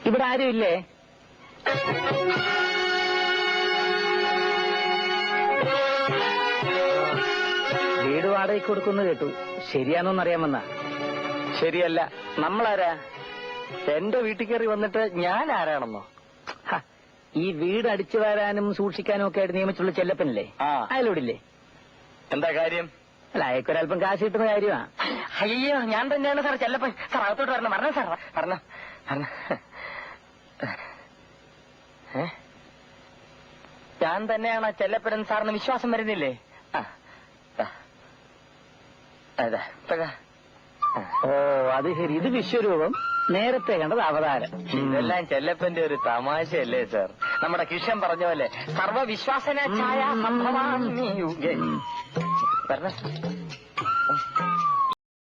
ഇവിടെ ആരുമില്ലേ? വീട് വാടകയ്ക്ക് കൊടുക്കുന്നു കേട്ടു. ശരിയാണോന്നറിയാമെന്ന? ശരിയല്ല. നമ്മളാരാ? എന്റെ വീട്ടിൽ കയറി വന്നിട്ട് ഞാൻ ആരാണെന്നോ? ഈ വീട് അടിച്ചു വരാനും സൂക്ഷിക്കാനും ഒക്കെ ആയിട്ട് നിയമിച്ചുള്ള ചെല്ലപ്പനല്ലേ, അയാളോടില്ലേ? എന്താ കാര്യം? അല്ല, അയക്കൊരൽപ്പം കാശ് കിട്ടുന്ന കാര്യമാണ്. അയ്യോ, ഞാൻ തന്നെയാണ് സാർ ചെല്ലപ്പൻ. സാർ അകത്തോട്ട് വരണം. പറഞ്ഞ സാർ പറഞ്ഞ. ഞാൻ തന്നെയാണ് ചെല്ലപ്പൻ. സാറിന് വിശ്വാസം വരുന്നില്ലേ? ഓ, അത് ശരി. ഇത് വിശ്വരൂപം, നേരത്തെ കണ്ടത് അവതാരം. ഇതെല്ലാം ചെല്ലപ്പന്റെ ഒരു തമാശയല്ലേ സാർ? നമ്മുടെ കിഷൻ പറഞ്ഞ പോലെ സർവവിശ്വാസന ഛായ സംഭവാമി യുഗേ.